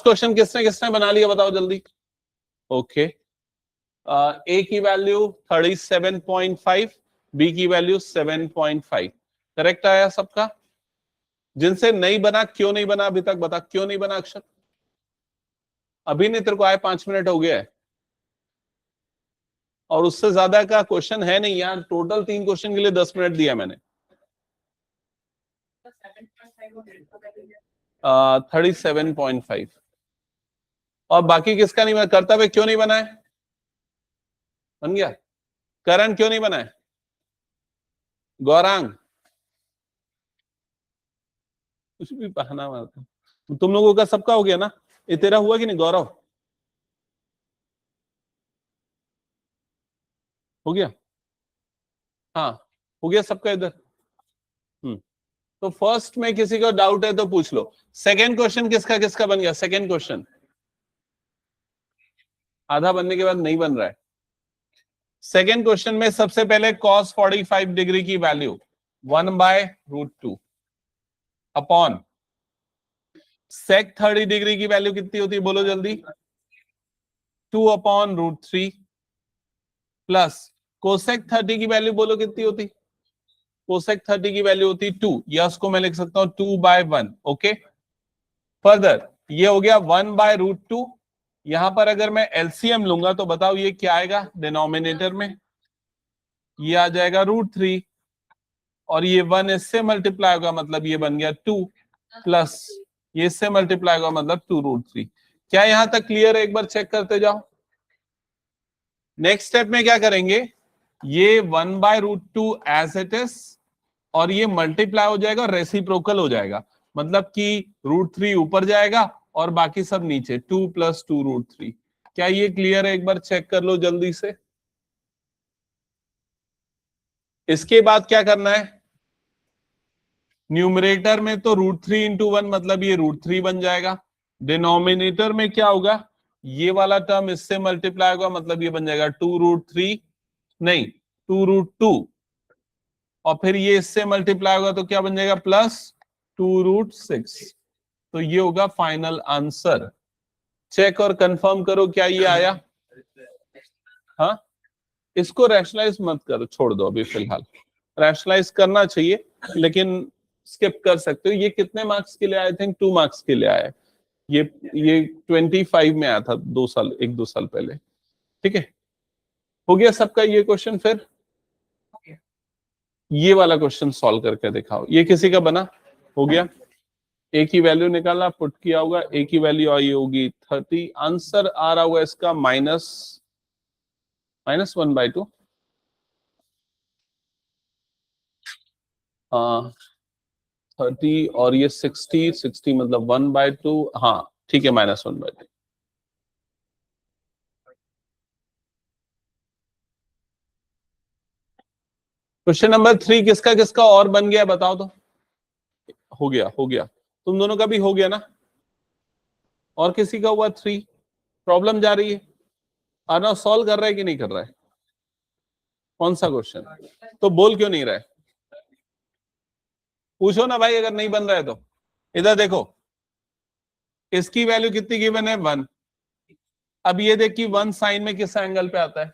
Question किसने किसने बना लिया बताओ जल्दी। ओके, ए की वैल्यू 37.5, बी की वैल्यू 7.5, करेक्ट आया सबका। जिनसे नहीं बना, क्यों नहीं बना अभी तक बता, क्यों नहीं बना अक्षर? अभी नहीं, तेरे को आए 5 मिनट हो गया है और उससे ज्यादा का क्वेश्चन है नहीं यार। टोटल 3 क्वेश्चन के लिए 10 मिनट दिया मैंने। 37.5 और बाकी किसका नहीं बना? कर्तव्य क्यों नहीं बना है? बन गया। करण क्यों नहीं बना है? गौरांग कुछ भी बहाना मारता। तुम लोगों का सबका हो गया ना? ये तेरा हुआ कि नहीं गौरव? हो गया? हाँ, हो गया सबका इधर। तो फर्स्ट में किसी को डाउट है तो पूछ लो। सेकंड क्वेश्चन किसका किसका बन गया? सेकंड क्वेश्चन आधा बनने के बाद नहीं बन रहा है। सेकंड क्वेश्चन में सबसे पहले cos 45 डिग्री की वैल्यू 1/√2 अपॉन sec 30 डिग्री की वैल्यू कितनी होती है बोलो जल्दी? 2/√3 प्लस कोसेक 30 की वैल्यू बोलो कितनी होती? कोसेक 30 की वैल्यू होती 2, या उसको मैं लिख सकता हूं 2/1। ओके, फर्दर ये हो गया 1/√2। यहां पर अगर मैं एलसीएम लूंगा तो बताओ ये क्या आएगा डिनोमिनेटर में? ये आ जाएगा √3 और ये 1 इससे मल्टीप्लाई होगा मतलब ये बन गया 2 प्लस ये इससे मल्टीप्लाई होगा मतलब 2√3। क्या यहां तक क्लियर है? एक बार चेक करते जाओ। नेक्स्ट स्टेप में क्या करेंगे? ये 1/√2 एज इट इज और ये मल्टीप्लाई हो जाएगा और रेसिप्रोकल हो जाएगा, मतलब कि √3 ऊपर जाएगा और बाकी सब नीचे 2 + 2√3। क्या ये क्लियर है? एक बार चेक कर लो जल्दी से। इसके बाद क्या करना है? न्यूमरेटर में तो √3 × 1 मतलब ये √3 बन जाएगा। डिनोमिनेटर में क्या होगा? ये वाला टर्म इससे मल्टीप्लाई होगा मतलब ये बन जाएगा 2√3 नहीं 2√2 और फिर ये इससे मल्टीप्लाई होगा तो क्या बन जाएगा? +2√6। तो ये होगा फाइनल आंसर। चेक और कंफर्म करो क्या ये आया? हाँ, इसको रैशनलाइज मत करो, छोड़ दो अभी फिलहाल। रैशनलाइज करना चाहिए लेकिन स्किप कर सकते हो। ये कितने मार्क्स के लिए? आई थिंक 2 मार्क्स के लिए आया है। ये 25 में आया था 1-2 साल पहले। ठीक है, हो गया सबका ये क्वेश्चन। फिर ये वाला क्वेश्चन सॉल्व करके दिखाओ। ये किसी का बना? हो गया। ए की वैल्यू निकालना, पुट किया होगा। ए की वैल्यू आई होगी 30। आंसर आ रहा होगा इसका -1/2। हाँ 30 और ये 60 मतलब 1/2। हाँ ठीक है, -1/2। क्वेश्चन नंबर 3 किसका किसका और बन गया बताओ तो? हो गया, हो गया। तुम दोनों का भी हो गया ना? और किसी का हुआ 3? प्रॉब्लम जा रही है? अर्नव सॉल्व कर रहा है कि नहीं कर रहा है? कौन सा क्वेश्चन? तो बोल क्यों नहीं रहा है? पूछो ना भाई, अगर नहीं बन रहा है तो। इधर देखो, इसकी वैल्यू कितनी गिवन है? 1। अब ये देख कि 1 साइन में किस एंगल पे आता है,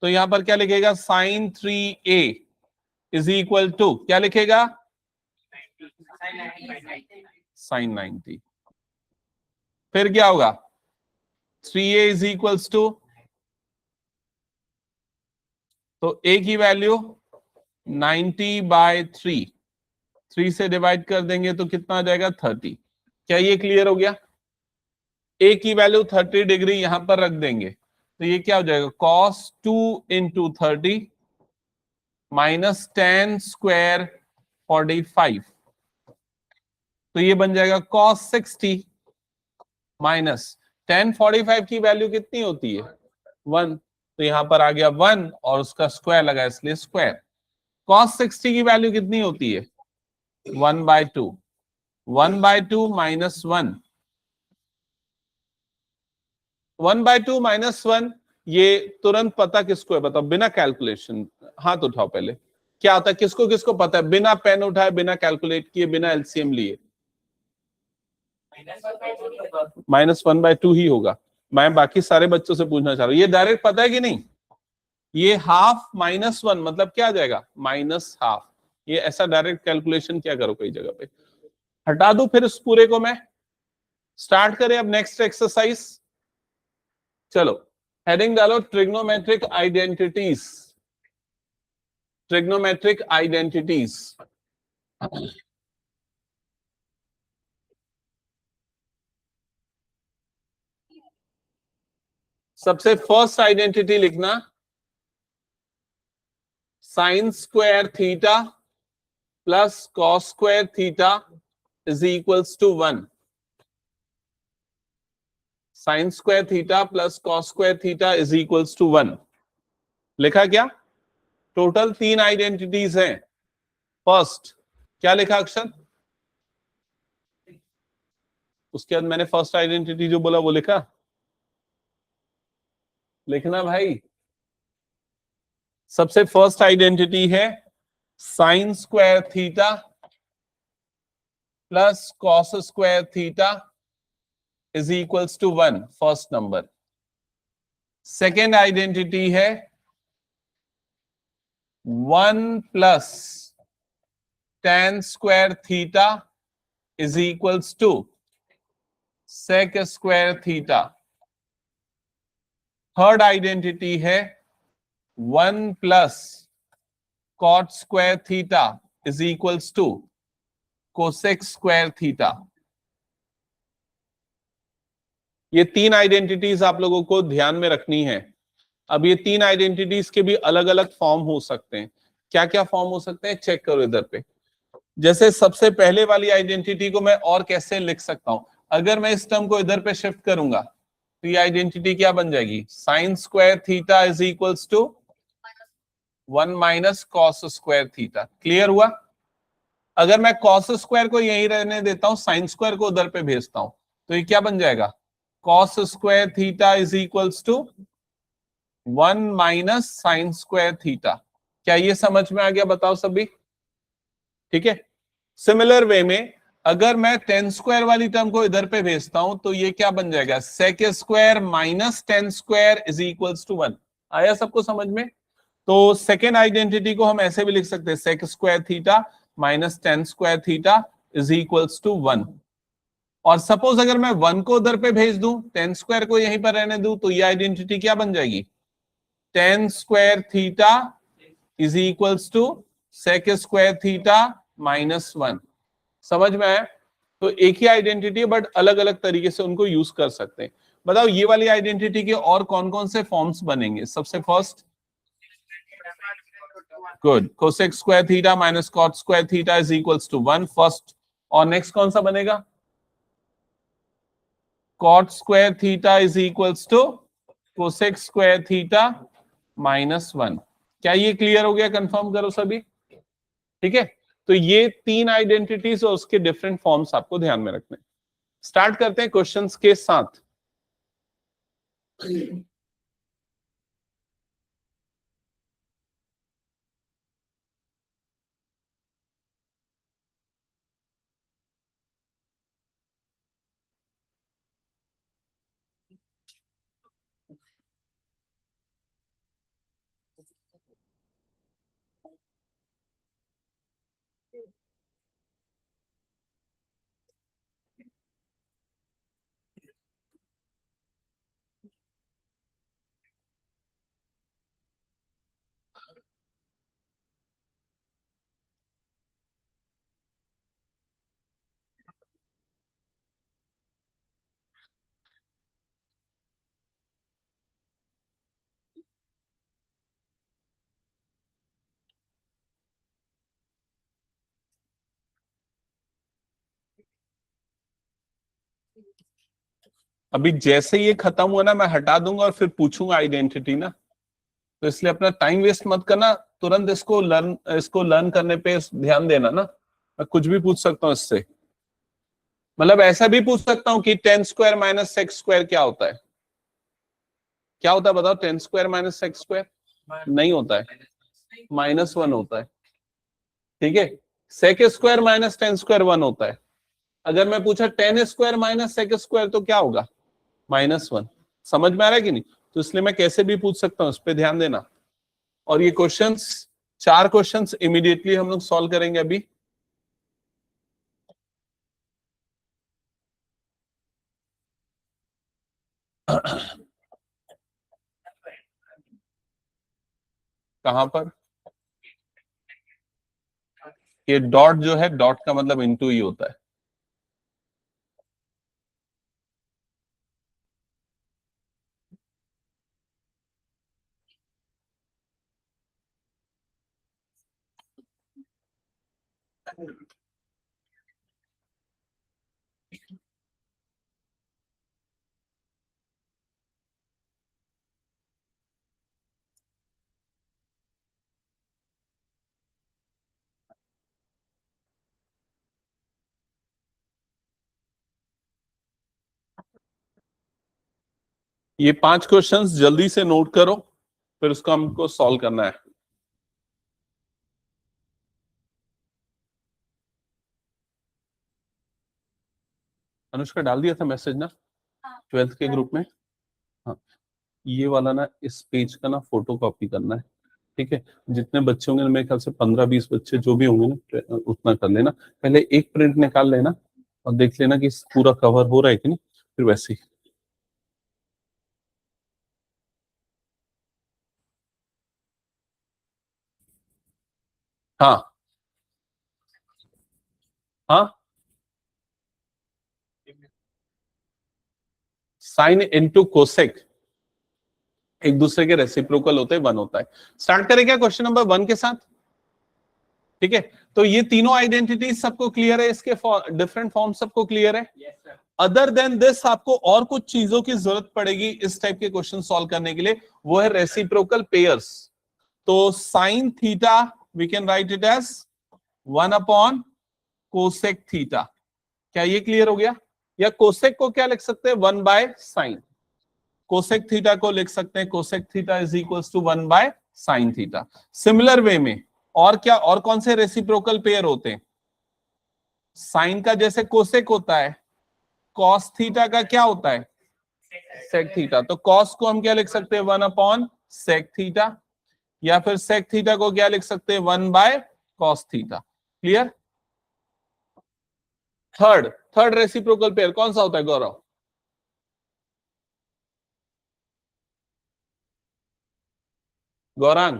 तो यहां पर क्या लिखेगा? sin 3a = क्या लिखेगा? sin 90। फिर क्या होगा? 3a = तो a की वैल्यू 90/3, 3 से डिवाइड कर देंगे तो कितना आ जाएगा? 30। क्या ये क्लियर हो गया? a की वैल्यू 30 डिग्री यहां पर रख देंगे तो ये क्या हो जाएगा? cos 2 × 30 -tan² 45। तो ये बन जाएगा cos 60 tan 45 की वैल्यू कितनी होती है? 1। तो यहां पर आ गया 1 और उसका स्क्वायर लगा इसलिए स्क्वायर। cos 60 की वैल्यू कितनी होती है? 1/2। 1/2 - 1, 1/2 - 1 ये तुरंत पता किसको है बताओ बिना कैलकुलेशन? हाथ उठाओ पहले। क्या होता है? किसको किसको पता है बिना पेन उठाए, बिना कैलकुलेट किए, बिना एलसीएम लिए? -1/2 ही होगा। मैं बाकी सारे बच्चों से पूछना चाह रहा हूँ, ये डायरेक्ट पता है कि नहीं? ये हाफ -1 मतलब क्या आ जाएगा? -12। ये ऐसा डायरेक्ट कैलकुलेशन क्या करो कई जगह पे। हटा दो फिर इस पूरे को मैं। स्टार्ट करें अब नेक्स्ट एक्सरसाइज। चलो हेडिंग डालो ट्रिग्नोमेट्रिक आइडेंटिटीज। Trigonometric identities. सबसे फर्स्ट आइडेंटिटी लिखना sine square theta plus cos square theta is equals to 1। Sine square theta plus cos square theta is equals to 1। लिखा क्या? टोटल 3 आइडेंटिटीज हैं। First क्या लिखा अक्षर? उसके बाद मैंने फर्स्ट आइडेंटिटी जो बोला वो लिखा। लिखना भाई। सबसे फर्स्ट आइडेंटिटी है sine square theta plus cos square theta is equals to 1, first number. Second identity है 1 plus tan square theta is equals to sec square theta. Third identity है 1 plus cot square theta is equals to cosec square theta. ये 3 identities आप लोगों को ध्यान में रखनी है। अब ये 3 आइडेंटिटीज के भी अलग अलग फॉर्म हो सकते हैं। क्या क्या फॉर्म हो सकते हैं चेक करो इधर पे। जैसे सबसे पहले वाली आइडेंटिटी को मैं और कैसे लिख सकता हूं? अगर मैं इस टर्म को इधर पे शिफ्ट करूंगा तो ये आइडेंटिटी क्या बन जाएगी? Sine square theta is equals to 1 minus cos square theta. Clear हुआ? अगर मैं कॉस स्क्वायर को यहीं रहने देता हूं, साइन स्क्वायर को उधर पे भेजता हूं, तो ये क्या बन जाएगा? Cos square theta is equals to 1 minus sine square theta. क्या ये समझ में आ गया? बताओ सभी। ठीक है। सिमिलर वे में अगर मैं टेन स्क्वायर वाली टर्म को इधर पे भेजता हूं तो ये क्या बन जाएगा? Sec square minus tan square is equals to 1। आया सबको समझ में? तो सेकेंड आइडेंटिटी को हम ऐसे भी लिख सकते हैं, sec square theta minus tan square theta is equals to 1। और सपोज अगर मैं 1 को उधर पे भेज दूं, टेन स्क्वायर को यहीं पर रहने दूं, तो ये आइडेंटिटी क्या बन जाएगी? Tan square theta is equals to sec square theta minus 1। समझ में आया? तो एक ही आइडेंटिटी है बट अलग अलग तरीके से उनको यूज कर सकते हैं। बताओ ये वाली आइडेंटिटी के और कौन कौन से फॉर्म्स बनेंगे? सबसे first, good, cosec square theta minus cot square theta is equals to 1, first. और नेक्स्ट कौन सा बनेगा? Cot square theta is equals to cosec square theta minus 1। क्या ये क्लियर हो गया? कंफर्म करो सभी। ठीक है। तो ये 3 आइडेंटिटीज और उसके डिफरेंट फॉर्म्स आपको ध्यान में रखने। स्टार्ट करते हैं क्वेश्चंस के साथ। अभी जैसे ये खत्म हुआ ना, मैं हटा दूंगा और फिर पूछूंगा आइडेंटिटी ना, तो इसलिए अपना टाइम वेस्ट मत करना। तुरंत इसको लर्न करने पे ध्यान देना ना। मैं कुछ भी पूछ सकता हूँ इससे। मतलब ऐसा भी पूछ सकता हूँ कि tan square minus sec square क्या होता है? क्या होता है बताओ? Tan square minus sec square नहीं होता है, -1 होता है। ठीक है। Sec square minus tan square 1 होता है। अगर मैं पूछा tan square minus sec square तो क्या होगा? -1। समझ में आ रहा है कि नहीं? तो इसलिए मैं कैसे भी पूछ सकता हूं, इस पे ध्यान देना। और ये क्वेश्चंस, 4 क्वेश्चंस इमीडिएटली हम लोग सॉल्व करेंगे अभी। कहां पर? ये डॉट जो है, डॉट का मतलब इनटू ही होता है। ये 5 क्वेश्चंस जल्दी से नोट करो, फिर उसको हमको सॉल्व करना है। अनुष्का डाल दिया था मैसेज ना 12th के ग्रुप में? हाँ, ये वाला ना इस पेज का ना फोटो कॉपी करना है, ठीक है? जितने बच्चे होंगे मेरे ख्याल से 15-20 बच्चे जो भी होंगे ना, उतना कर लेना। पहले एक प्रिंट निकाल लेना और देख लेना कि पूरा कवर हो रहा है कि नहीं, फिर वैसे ही। हाँ हाँ, साइन इनटू कोसेक एक दूसरे के रेसिप्रोकल होते हैं, 1 होता है। स्टार्ट करें क्या क्वेश्चन नंबर 1 के साथ? ठीक है, तो ये तीनों आइडेंटिटीज सबको क्लियर है, इसके डिफरेंट फॉर्म सबको क्लियर है। अदर देन दिस आपको और कुछ चीजों की जरूरत पड़ेगी इस टाइप के क्वेश्चन सॉल्व करने के लिए, वो है रेसिप्रोकल पेयर्स। तो sine theta we can write it as 1 upon cosec theta. क्या ये क्लियर हो गया? या कोसेक को क्या लिख सकते हैं? 1 बाय साइन। कोसेक थीटा को लिख सकते हैं cosec theta is equals to 1 by sine theta. Similar way में और क्या, और कौन से रेसिप्रोकल पेयर होते हैं? साइन का जैसे कोसेक होता है, कॉस थीटा का क्या होता है? Sec theta. तो कॉस को हम क्या लिख सकते हैं? 1 अपॉन सेक थीटा। या फिर सेक थीटा को क्या लिख सकते हैं? 1 by cos theta. Clear? Third third reciprocal pair कौन सा होता है Gaurav? Gaurang,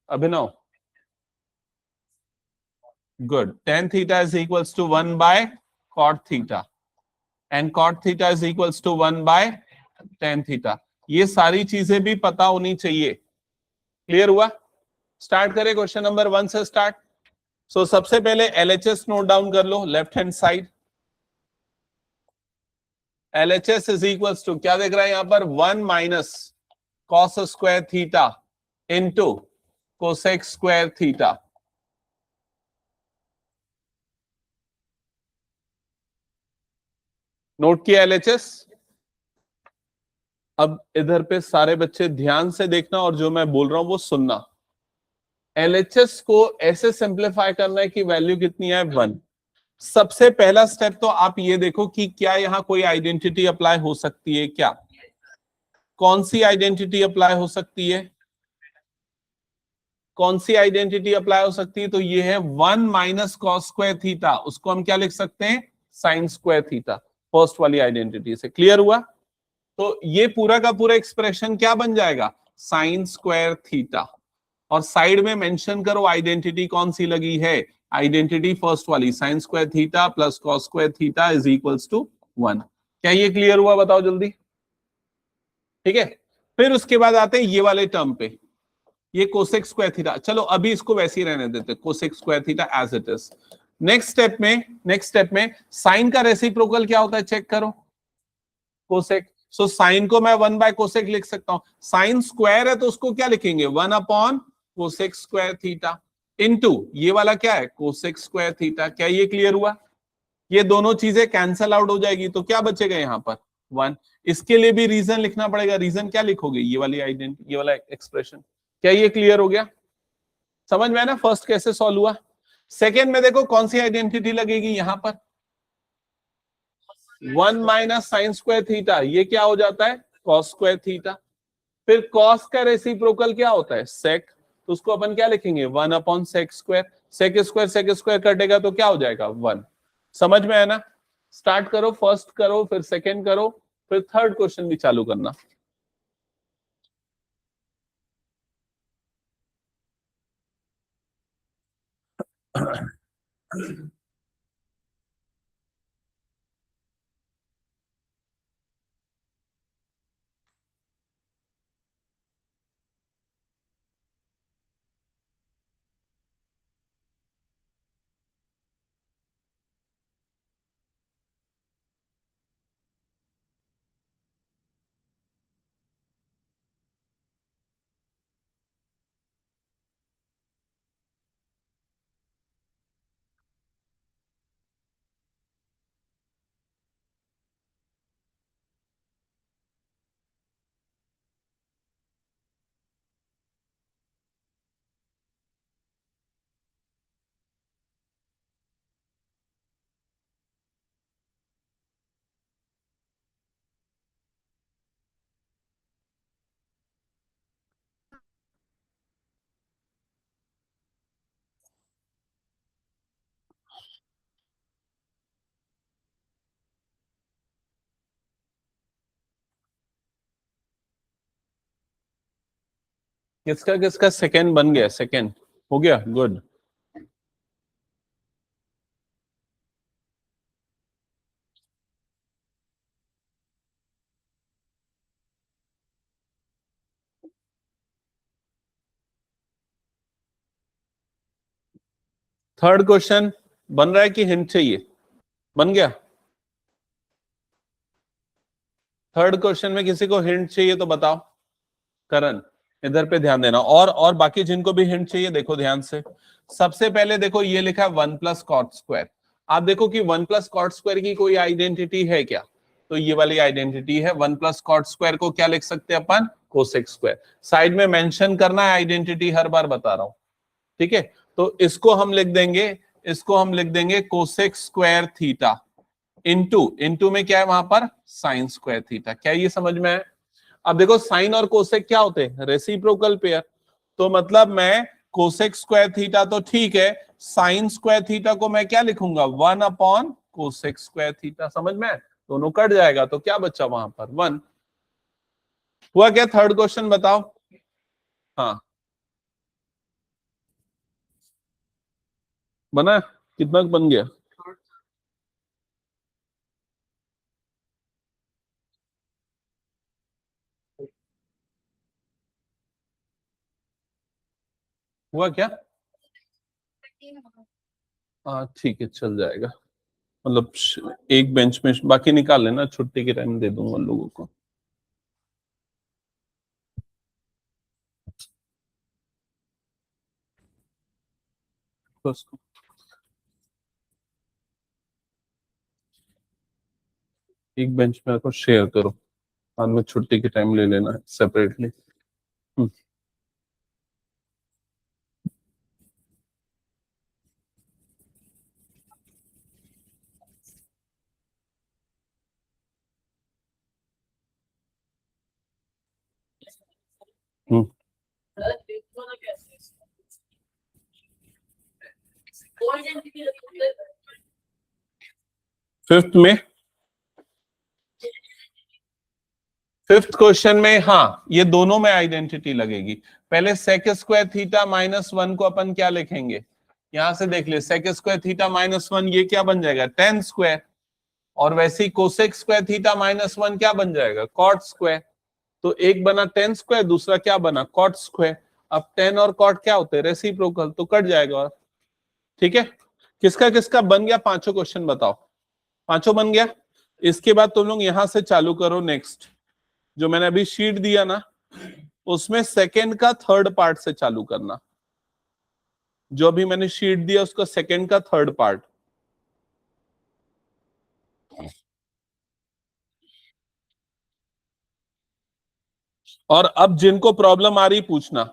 Abhinav, good. tan theta is equals to 1 by cot theta and cot theta is equals to 1 by tan theta. ये सारी चीजें भी पता होनी चाहिए। क्लियर हुआ? स्टार्ट करें क्वेश्चन नंबर 1 से स्टार्ट। सो सबसे पहले LHS नोट डाउन कर लो, left hand side. LHS is equals to क्या देख रहा है यहां पर? 1 minus cos square theta into cosec square theta. Note किया LHS? अब इधर पे सारे बच्चे ध्यान से देखना और जो मैं बोल रहा हूं वो सुनना। LHS को ऐसे सिंप्लीफाई करना है कि वैल्यू कितनी है? 1। सबसे पहला स्टेप तो आप ये देखो कि क्या यहां कोई आइडेंटिटी अप्लाई हो सकती है क्या? कौन सी आइडेंटिटी अप्लाई हो सकती है? कौन सी आइडेंटिटी अप्लाई हो सकती है? तो ये है 1 माइनस कॉस स्क्वायर थीटा, उसको हम क्या लिख सकते हैं? Sign square theta. फर्स्ट वाली आइडेंटिटी से क्लियर हुआ? तो ये पूरा का पूरा एक्सप्रेशन क्या बन जाएगा? Sine square theta. और साइड में मेंशन करो आइडेंटिटी कौन सी लगी है? आइडेंटिटी फर्स्ट वाली, sine square theta plus cos square theta is equals to 1। क्या ये क्लियर हुआ? बताओ जल्दी। ठीक है, फिर उसके बाद आते हैं ये वाले टर्म पे, ये कोसेक स्क्वायर थीटा। चलो अभी इसको वैसे ही रहने देते, cosec square theta as it is. Next step में साइन का रेसिप्रोकल क्या होता है चेक करो, कोसेक। सो साइन को मैं 1 बाय कोसेक लिख सकता हूं। साइन स्क्वायर है तो उसको क्या लिखेंगे? 1 upon cosec square theta into ये वाला क्या है? Cosec square theta. क्या ये क्लियर हुआ? ये दोनों चीजें कैंसल आउट हो जाएगी तो क्या बचेगा यहां पर? 1। इसके लिए भी रीजन लिखना पड़ेगा। रीजन क्या लिखोगे? ये वाली आइडेंटिटी, ये वाला एक्सप्रेशन। क्या ये क्लियर हो गया? समझ में है ना फर्स्ट कैसे सॉल्व हुआ। सेकेंड में देखो कौन सी आइडेंटिटी लगेगी यहां पर, 1 माइनस साइन स्क्वायर थीटा, ये क्या हो जाता है कॉस स्क्वायर थीटा। फिर कॉस का रेसिप्रोकल क्या होता है सेक, तो उसको अपन क्या लिखेंगे 1 upon sec square, sec square कटेगा तो क्या हो जाएगा 1। समझ में है ना। स्टार्ट करो, फर्स्ट करो फिर सेकेंड करो फिर थर्ड क्वेश्चन भी चालू करना। किसका किसका सेकेंड बन गया, सेकेंड हो गया, गुड। थर्ड क्वेश्चन बन रहा है कि हिंट चाहिए, बन गया। थर्ड क्वेश्चन में किसी को हिंट चाहिए तो बताओ। करण इधर पे ध्यान देना, और बाकी जिनको भी हिंट चाहिए देखो ध्यान से। सबसे पहले देखो ये लिखा है 1 प्लस कॉट स्क्वायर, आप देखो कि 1 प्लस कॉट स्क्वायर की कोई आइडेंटिटी है क्या, तो ये वाली आइडेंटिटी है। 1 प्लस कॉट स्क्वायर को क्या लिख सकते हैं अपन, कोसेक स्क्वायर। साइड में मेंशन करना है आइडेंटिटी, हर बार बता रहा हूं, ठीक है। तो इसको हम लिख देंगे, इसको हम लिख देंगे कोसेक स्क्वायर थीटा इंटू में क्या है वहां पर साइन स्क्वायर थीटा। क्या ये समझ में है। अब देखो साइन और कोसेक क्या होते हैं, रेसिप्रोकल पेयर। तो मतलब मैं कोसेक स्क्वायर थीटा तो ठीक है, साइन स्क्वायर थीटा को मैं क्या लिखूंगा 1 अपॉन कोसेक स्क्वायर थीटा। समझ में, दोनों कट जाएगा तो क्या बचा वहां पर 1। हुआ क्या, थर्ड क्वेश्चन बताओ। हाँ बना, कितना बन गया। हुआ क्या, हाँ ठीक है चल जाएगा। मतलब एक बेंच में बाकी निकाल लेना, छुट्टी के टाइम दे दूंगा लोगों को। बस एक बेंच में को शेयर करो, बाद में छुट्टी के टाइम ले लेना सेपरेटली। फिफ्थ में, फिफ्थ क्वेश्चन में हाँ ये दोनों में आइडेंटिटी लगेगी। पहले सेक स्क्वायर थीटा -1 को अपन क्या लिखेंगे, यहां से देख ले, सेक स्क्वायर थीटा -1 ये क्या बन जाएगा टेन स्क्वायर, और वैसे ही कोसेक स्क्वायर थीटा -1 क्या बन जाएगा कॉट स्क्वायर। तो एक बना टेन स्क्वायर, दूसरा क्या बना कॉट स्क्वायर। अब टेन और कॉट क्या होते हैं रेसिप्रोकल, तो कट जाएगा। ठीक है, किसका किसका बन गया पांचों क्वेश्चन बताओ। पांचों बन गया। इसके बाद तुम लोग यहां से चालू करो नेक्स्ट, जो मैंने अभी शीट दिया ना उसमें सेकंड का थर्ड पार्ट से चालू करना। जो अभी मैंने शीट दिया उसका सेकंड का थर्ड पार्ट। और अब जिनको प्रॉब्लम आ रही पूछना।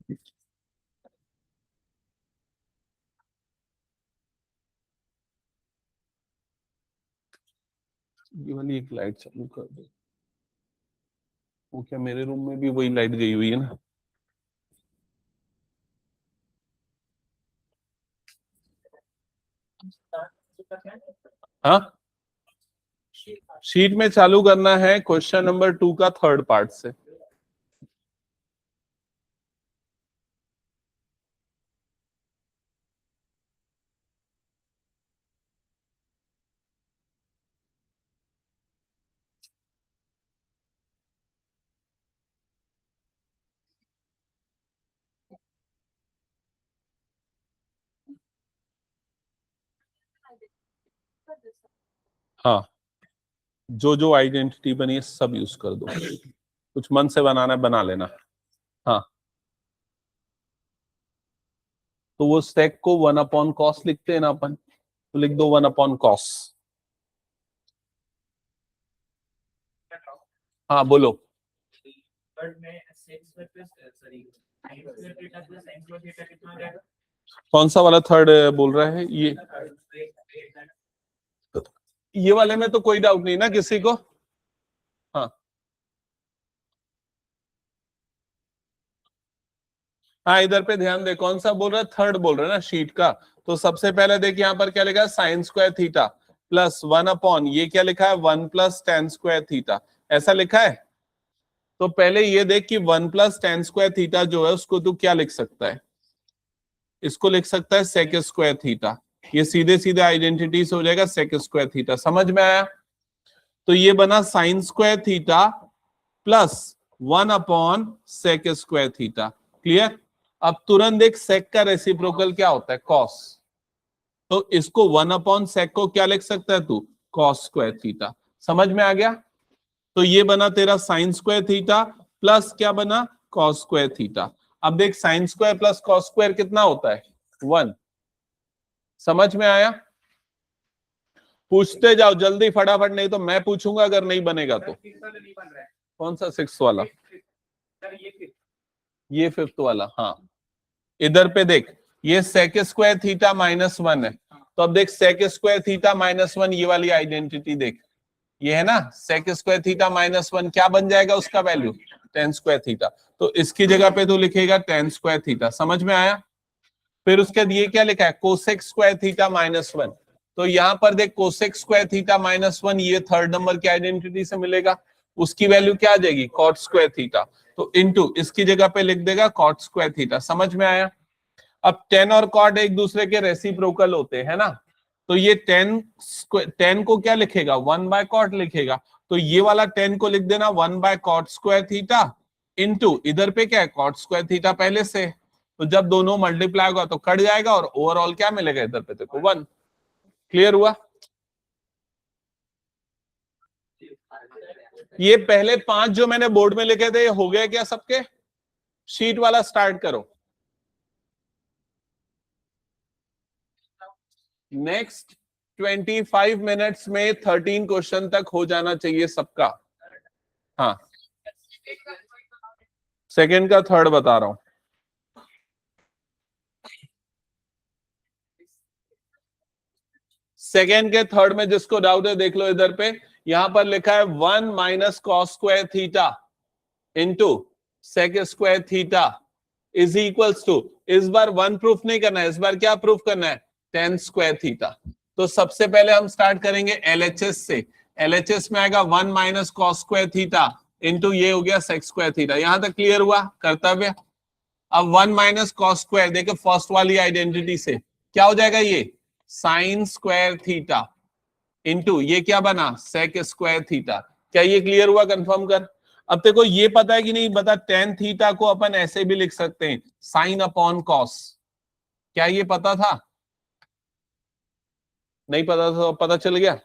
ये वाली एक लाइट चालू कर दो। वो क्या मेरे रूम में भी वही लाइट गई हुई है ना? हाँ, शीट में चालू करना है क्वेश्चन नंबर 2 का थर्ड पार्ट से। हाँ, जो जो आइडेंटिटी बनी है सब यूज कर दो, कुछ मन से बनाना है बना लेना। हाँ, तो वो सेक को 1/cos लिखते हैं ना अपन, तो लिख दो 1/cos। हाँ बोलो। कौन सा वाला थर्ड बोल रहा है ये वाले में तो कोई डाउट नहीं ना किसी को? हाँ हाँ, इधर पे ध्यान दे, कौन सा बोल रहा है? थर्ड बोल रहा है ना शीट का। तो सबसे पहले देख यहाँ पर क्या लिखा है, साइन स्क्वायर थीटा प्लस 1/, ये क्या लिखा है, 1 + tan स्क्वायर थीटा, ऐसा लिखा है। तो पहले ये देख कि 1 + tan स्क्वायर थीटा जो है उसको तू क्या लिख सकता है, इसको लिख सकता है सेक स्क्वायर थीटा। ये सीधे सीधे आइडेंटिटी से हो जाएगा सेक स्क्वायर थीटा। समझ में आया? तो ये बना sign square theta plus 1/sec square theta. Clear? अब तुरंत देख सेक का रेसिप्रोकल क्या होता है, कॉस। तो इसको 1/sec को क्या लिख सकता है तू, कॉस स्क्वायर थीटा। समझ में आ गया? तो ये बना तेरा साइन स्क्वायर थीटा प्लस क्या बना, कॉस स्क्वायर थीटा। अब देख sine square plus cos square कितना होता है, 1। समझ में आया? पूछते जाओ जल्दी फटाफट, नहीं तो मैं पूछूंगा अगर नहीं बनेगा तो। कौन सा 6th वाला? ये 5th वाला। हाँ, इधर पे देख, ये सेक स्क्वायर थीटा -1 है। तो अब देख सेक स्क्वायर थीटा -1, ये वाली आइडेंटिटी देख, ये है ना सेक स्क्वायर थीटा -1, क्या बन जाएगा उसका वैल्यू, tan स्क्वायर थीटा। तो इसकी जगह पे तो लिखेगा tan स्क्वायर थीटा। समझ में आया? फिर उसके बाद ये क्या लिखा है, कोसेक स्क्वायर थीटा -1। तो यहां पर देख कोसेक स्क्वायर थीटा -1, ये थर्ड नंबर की आइडेंटिटी से मिलेगा। उसकी वैल्यू क्या आ जाएगी, कॉट स्क्वायर थीटा। तो इनटू इसकी जगह पे लिख देगा कॉट स्क्वायर थीटा। समझ में आया? अब टेन और कॉट एक दूसरे के रेसिप्रोकल होते हैं ना, तो ये टेन को क्या लिखेगा, 1/cot लिखेगा। तो ये वाला 10 को लिख देना 1/cot स्क्वायर थीटा इंटू इधर पे क्या है, कॉट स्क्वायर थीटा पहले से। तो जब दोनों मल्टीप्लाई होगा तो कट जाएगा और ओवरऑल क्या मिलेगा इधर पे देखो 1। क्लियर हुआ? ये पहले 5 जो मैंने बोर्ड में लिखे थे, ये हो गया क्या सबके? शीट वाला स्टार्ट करो। नेक्स्ट 25 मिनट्स में 13 क्वेश्चन तक हो जाना चाहिए सबका। हाँ, सेकंड का थर्ड बता रहा हूं। सेकेंड के थर्ड में जिसको डाउट है देख लो इधर पे, यहां पर लिखा है 1 - cos square theta into sec square theta is equals to, इस बार 1 प्रूफ नहीं करना है, इस बार क्या प्रूफ करना है, tan स्क्वायर थीटा। तो सबसे पहले हम स्टार्ट करेंगे LHS से। LHS में आएगा 1 - cos स्क्वायर थीटा इंटू ये हो गया सेक स्क्वायर थीटा। यहां तक क्लियर हुआ कर्तव्य? अब 1 - cos स्क्वायर देखो फर्स्ट वाली आइडेंटिटी से क्या हो जाएगा, ये साइन स्क्वायर थीटा इंटू ये क्या बना, सेक स्क्वायर थीटा। क्या ये क्लियर हुआ? कंफर्म कर। अब देखो ये पता है कि नहीं बता, tan थीटा को अपन ऐसे भी लिख सकते हैं sin/cos। क्या ये पता था? नहीं पता था, पता चल गया।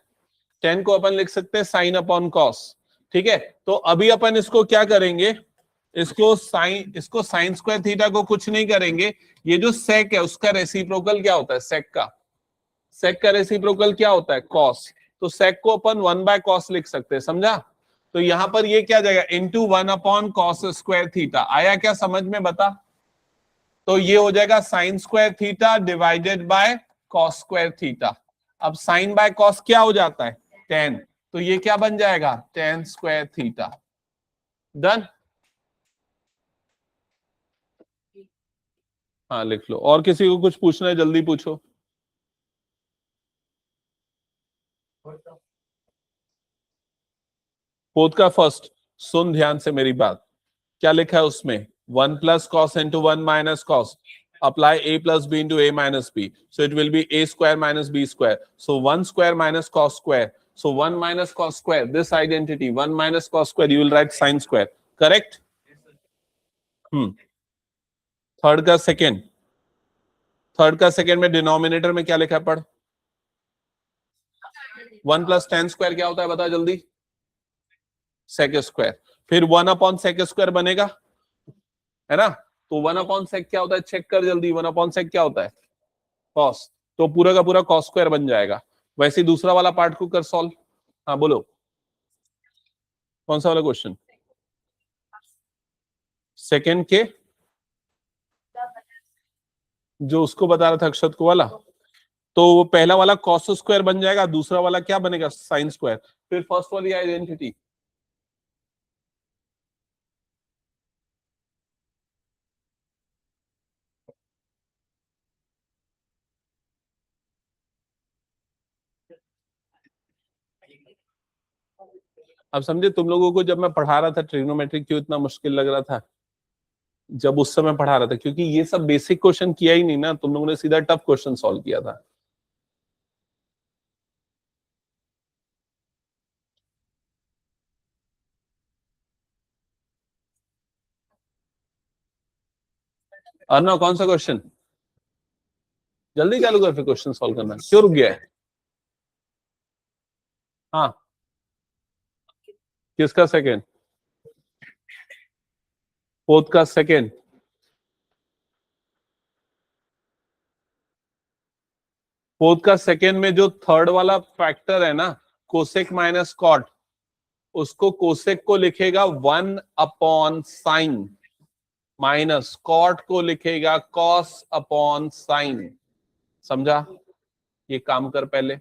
tan को अपन लिख सकते हैं sin/cos। ठीक है, तो अभी अपन इसको क्या करेंगे, इसको साइन स्क्वायर थीटा को कुछ नहीं करेंगे। ये जो सेक है उसका रेसिप्रोकल क्या होता है, सेक का रेसिप्रोकल क्या होता है, कॉस। तो सेक को अपन 1/cos लिख सकते हैं, समझा? तो यहां पर ये क्या जाएगा, इंटू 1/cos स्क्वायर थीटा। आया क्या समझ में, बता? तो ये हो जाएगा sine square theta divided by cos square theta. अब साइन बाय कॉस क्या हो जाता है, टेन, तो ये क्या बन जाएगा, टेन स्क्वायर थीटा। डन। हाँ लिख लो। और किसी को कुछ पूछना है जल्दी पूछो। फोर्थ का फर्स्ट, सुन ध्यान से मेरी बात, क्या लिखा है उसमें, 1 plus cos into 1 minus cos, apply a plus b into a minus b, so it will be a square minus b square, so 1 square minus cos square, so 1 minus cos square, this identity 1 minus cos square you will write sin square, correct? Third का second, third का second में denominator में क्या लिखा है, पढ़। 1 plus ten square क्या होता है बता जल्दी, सेक स्क्वायर, फिर 1 अपॉन सेक स्क्वायर बनेगा, है ना, तो 1 अपॉन सेक क्या होता है, चेक कर जल्दी, 1 अपॉन सेक क्या होता है, कॉस, तो पूरा का पूरा कॉस स्क्वायर बन जाएगा। वैसे दूसरा वाला पार्ट को कर सॉल्व। हाँ बोलो, कौन सा वाला क्वेश्चन, सेकेंड के जो उसको बता रहा था अक्षत को वाला, तो वो पहला वाला कॉस स्क्वायर बन जाएगा, दूसरा वाला क्या बनेगा, साइन स्क्वायर, फिर फर्स्ट वाली आइडेंटिटी, अब समझे तुम लोगों को जब मैं पढ़ा रहा था ट्रिग्नोमेट्री क्यों इतना मुश्किल लग रहा था, जब उस समय पढ़ा रहा था, क्योंकि ये सब बेसिक क्वेश्चन किया ही नहीं ना, तुम लोगों ने सीधा टफ क्वेश्चन सॉल्व किया था। अर्णव कौन सा क्वेश्चन, जल्दी चालू कर, फिर क्वेश्चन सॉल्व करना, क्यों रुक गया है। हाँ किसका सेकेंड, फोर्थ का सेकेंड, फोर्थ का सेकेंड में जो थर्ड वाला फैक्टर है ना, कोसेक माइनस कॉट, उसको कोसेक को लिखेगा 1 अपॉन साइन, माइनस कॉट को लिखेगा कॉस अपॉन साइन, समझा, ये काम कर पहले।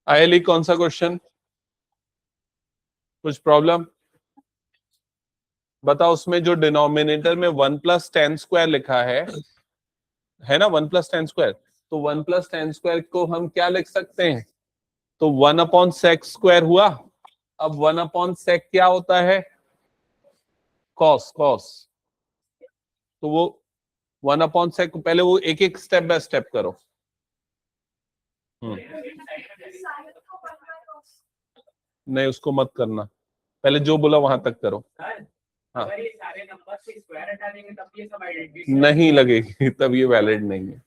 आयली कौन सा क्वेश्चन, कुछ प्रॉब्लम बताओ, उसमें जो डिनोमिनेटर में 1 प्लस टेन स्क्वायर लिखा है ना, 1 प्लस टेन स्क्वायर, तो 1 प्लस टेन स्क्वायर को हम क्या लिख सकते हैं, तो 1 अपॉन सेक स्क्वायर हुआ। अब 1 अपॉन सेक क्या होता है, कॉस, कॉस, तो वो 1 अपॉन सेक, पहले वो एक एक स्टेप बाय स्टेप करो। नहीं उसको मत करना, पहले जो बोला वहां तक करो। हाँ नहीं लगेगी तब ये वैलिड नहीं है।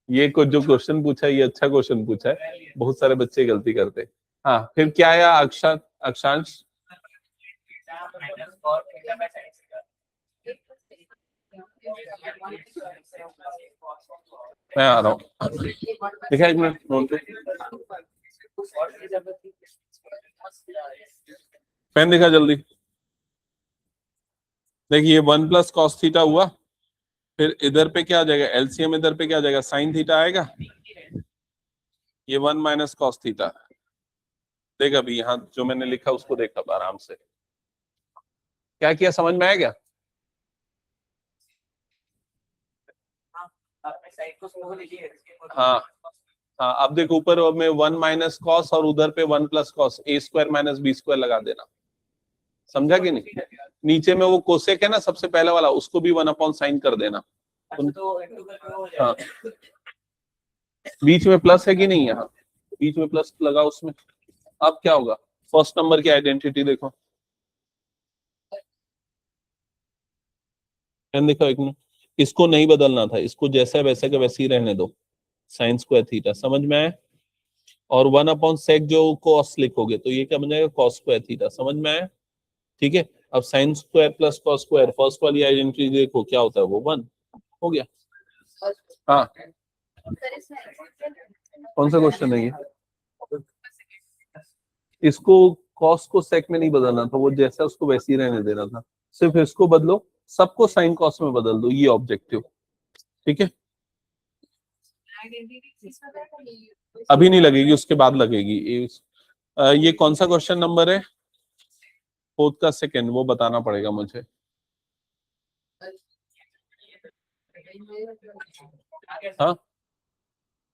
ये कुछ जो क्वेश्चन पूछा है ये अच्छा क्वेश्चन पूछा है, बहुत सारे बच्चे गलती करते हैं। हाँ फिर क्या आया अक्षांश, मैं आ रहा हूँ, देखा एक मिनट नोट पे, पेन दिखा जल्दी, देखिए 1 प्लस कॉस थीटा हुआ, फिर इधर पे क्या आ जाएगा, एलसीएम इधर पे क्या आ जाएगा, साइन थीटा आएगा, ये 1 माइनस कॉस थीटा। देख अभी यहाँ जो मैंने लिखा उसको देख अब आराम से, क्या किया समझ में आया क्या। हाँ हाँ अब देखो ऊपर में 1 माइनस कॉस और उधर पे 1 प्लस कॉस, ए स्क्वायर माइनस बी स्क्वायर लगा देना, समझा कि नहीं। नीचे में वो कोसेक है ना सबसे पहला वाला, उसको भी 1 अपॉन साइन कर देना। हाँ बीच में प्लस है कि नहीं, यहाँ बीच में प्लस लगा उसमें, अब क्या होगा, फर्स्ट नंबर की आइडेंटिटी देखो, देखो एक मिनट, इसको नहीं बदलना था, इसको जैसा है वैसे का वैसे ही रहने दो, साइन स्क्वायर थीटा, समझ में आया, और 1 अपॉन सेक जो कॉस लिखोगे तो ये क्या बन जाएगा, कॉस स्क्वायर थीटा, समझ में आया, ठीक है। अब sine square plus cos square, first वाली आइडेंटिटी देखो क्या होता है, वो 1 हो गया। हाँ कौन सा क्वेश्चन है ये, इसको कॉस को सेक में नहीं बदलना था, वो जैसा उसको वैसे ही रहने देना था, सिर्फ इसको बदलो, सबको साइन कॉस में बदल दो, ये ऑब्जेक्टिव। ठीक है, अभी नहीं लगेगी, उसके बाद लगेगी। ये कौन सा क्वेश्चन नंबर है? फोर्थ का सेकंड, वो बताना पड़ेगा मुझे। हाँ,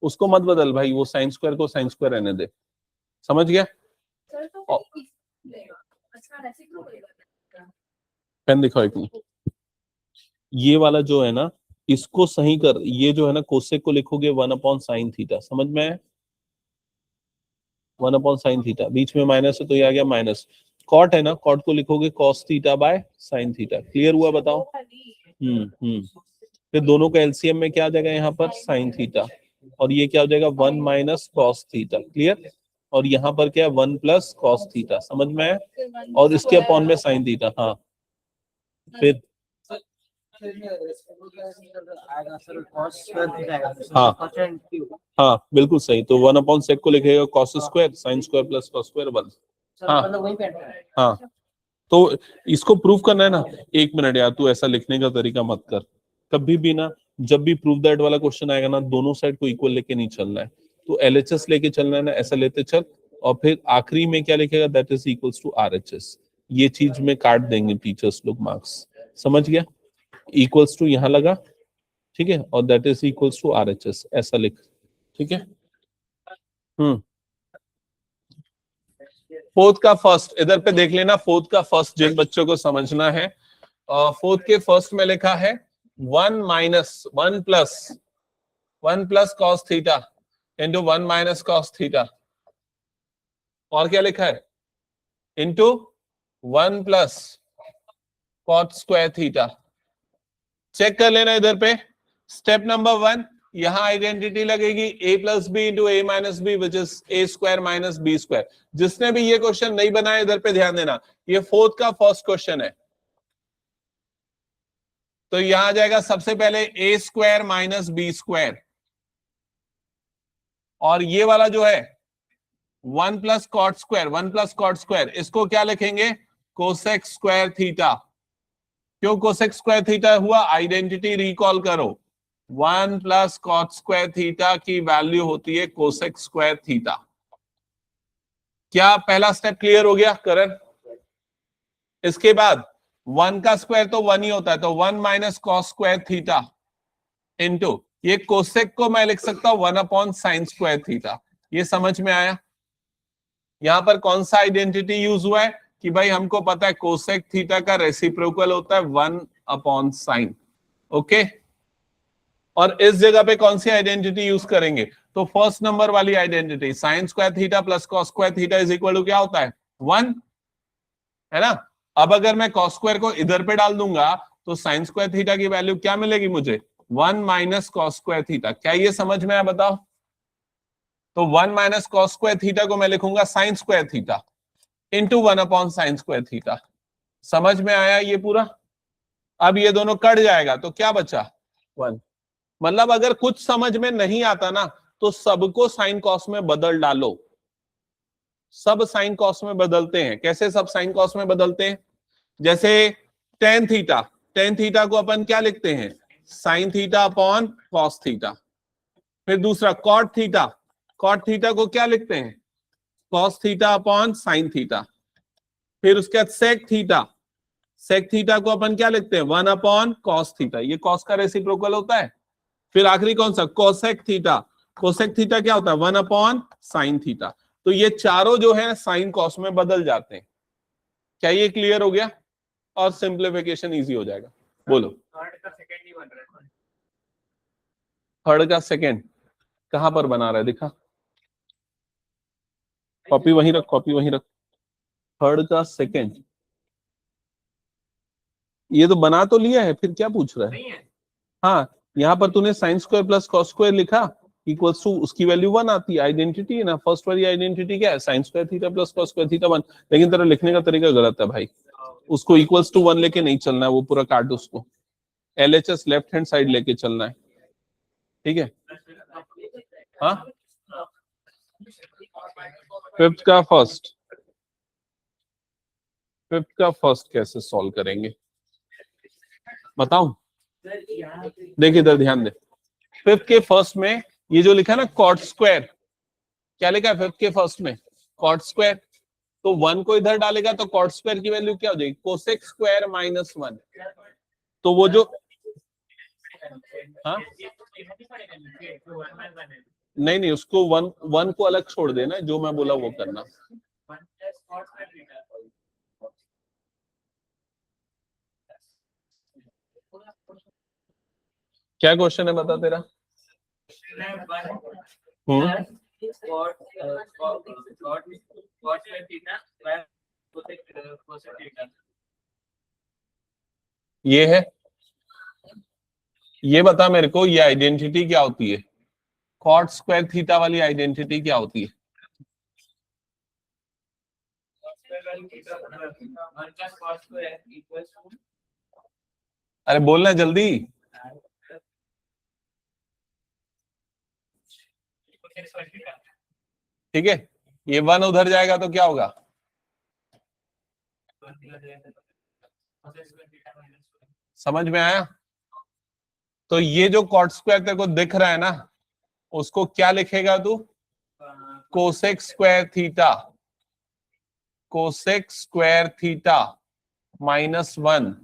उसको मत बदल भाई, वो साइन स्क्वायर को साइन स्क्वायर रहने दे, समझ गया? पेन दिखाओ एक मिनट। ये वाला जो है ना, इसको सही कर, ये जो है ना कोसेक को लिखोगे 1/sin थीटा, समझ में आया? 1/sin थीटा, बीच में माइनस है तो ये आ गया माइनस। कॉट है ना, कॉट को लिखोगे cos theta by sin theta. Clear हुआ? बताओ। फिर दोनों का एलसीएम में क्या आ जाएगा यहाँ पर? sin थीटा, और ये क्या हो जाएगा? 1 - cos थीटा। क्लियर? और यहाँ पर क्या है? 1 + cos थीटा, समझ में आया? और इसके अपॉन में sin थीटा। हाँ, फिर हाँ हाँ बिल्कुल सही। तो 1/sec को लिखेगा cos square sin square plus cos square 1। हाँ हाँ, तो इसको प्रूव करना है ना। एक मिनट यार, तू ऐसा लिखने का तरीका मत कर कभी भी ना। जब भी प्रूव दैट वाला क्वेश्चन आएगा ना, दोनों साइड को इक्वल लेके नहीं चलना है, तो LHS लेके चलना है ना, ऐसा लेते चल। और फिर आखिरी में क्या लिखेगा? That is equals to RHS। ये चीज में काट देंगे टीचर्स लोग मार्क्स, समझ गया? इक्वल्स टू यहाँ लगा, ठीक है, और that is equals to RHS, ऐसा लिख। ठीक है। फोर्थ का फर्स्ट इधर पे देख लेना। फोर्थ का फर्स्ट जिन बच्चों को समझना है, फोर्थ के फर्स्ट में लिखा है 1 प्लस cos theta into 1 - cos theta. और क्या लिखा है? Into 1 + cot square theta. Check कर लेना इधर पे। स्टेप नंबर 1, यहां आइडेंटिटी लगेगी a + b into a - b which is a² - b²। जिसने भी ये क्वेश्चन नहीं बनाया, इधर पे ध्यान देना, ये फोर्थ का फर्स्ट क्वेश्चन है। तो यहां आ जाएगा सबसे पहले a² - b², और ये वाला जो है 1 + cot स्क्वायर, 1 + cot स्क्वायर, इसको क्या लिखेंगे? Cosec square theta. क्यों कोसेक स्क्वायर थीटा हुआ? आइडेंटिटी रिकॉल करो। 1 + cot स्क्वायर थीटा की वैल्यू होती है कोसेक स्क्वायर थीटा। क्या पहला स्टेप क्लियर हो गया करण? इसके बाद 1 का स्क्वायर तो 1 ही होता है, तो 1 - cos स्क्वायर थीटा इंटू ये कोसेक को मैं लिख सकता हूं 1/sin स्क्वायर थीटा। ये समझ में आया? यहां पर कौन सा आइडेंटिटी यूज हुआ है कि भाई हमको पता है कोसेक थीटा का रेसिप्रोकल होता है 1/sin। ओके, और इस जगह पे कौन सी आइडेंटिटी यूज करेंगे? तो फर्स्ट नंबर वाली identity, sin square theta plus cos square theta is equal to क्या होता है? 1, है ना? अब अगर मैं cos स्क्वायर को इधर पे डाल दूंगा तो sin स्क्वायर थीटा की वैल्यू क्या मिलेगी मुझे? 1 - cos स्क्वायर थीटा। क्या ये समझ में आया? बताओ। तो 1 - cos स्क्वायर थीटा को मैं लिखूंगा sin square theta into 1/sin square theta. समझ में आया ये पूरा? अब ये दोनों कट जाएगा तो क्या बचा? 1। मतलब अगर कुछ समझ में नहीं आता ना, तो सबको साइन कॉस में बदल डालो। सब साइन कॉस में बदलते हैं। कैसे सब साइन कॉस में बदलते हैं? जैसे टेन थीटा, टेन थीटा को अपन क्या लिखते हैं? Sine theta upon cos theta. फिर दूसरा कॉट थीटा, कॉट थीटा को क्या लिखते हैं? Cos theta upon sine theta. फिर उसके बाद सेक थीटा, सेक थीटा को अपन क्या लिखते हैं? 1/cos थीटा, ये कॉस का रेसिप्रोकल होता है। फिर आखिरी कौन सा? कोसेक थीटा, कोसेक थीटा क्या होता है? 1/sin theta. तो ये चारों जो है साइन कॉस में बदल जाते हैं। क्या ये क्लियर हो गया? और सिंप्लीफिकेशन इजी हो जाएगा। बोलो। थर्ड का सेकेंड कहां पर बना रहा है? दिखा, कॉपी वहीं रख, कॉपी वहीं रख। थर्ड का सेकेंड ये तो बना तो लिया है, फिर क्या पूछ रहा है? हाँ, यहाँ पर तूने sine square plus cos square लिखा, इक्वल्स टू उसकी वैल्यू 1 आती है। आइडेंटिटी है ना, फर्स्ट वाली आइडेंटिटी क्या है? Sine square theta plus cos square theta 1। लेकिन तेरा लिखने का तरीका गलत है भाई, उसको इक्वल्स टू 1 लेके नहीं चलना है, वो पूरा काट उसको। LHS लेफ्ट हैंड साइड लेके चलना है, ठीक है? हाँ, फिफ्थ का फर्स्ट फिफ्थ का फर्स्ट कैसे सॉल्व करेंगे बताऊं? देखिए इधर ध्यान दे। फिफ्थ के फर्स्ट में ये जो लिखा है ना कॉट स्क्वायर, क्या लिखा है फिफ्थ के फर्स्ट में? Cot square. तो वन को इधर डालेगा तो कॉट स्क्वायर की वैल्यू क्या हो जाएगी? Cosec square minus one. तो वो जो हाँ नहीं नहीं, उसको वन वन को अलग छोड़ देना, जो मैं बोला वो करना। क्या क्वेश्चन है बता तेरा? ये है, ये बता मेरे को, ये आइडेंटिटी क्या होती है? कॉट स्क्वायर थीटा वाली आइडेंटिटी क्या होती है? अरे बोलना जल्दी। ठीक है, ये वन उधर जाएगा तो क्या होगा? समझ में आया? तो ये जो कॉट स्क्वायर तेरे को दिख रहा है ना, उसको क्या लिखेगा तू? Cosec square theta, cosec square theta minus one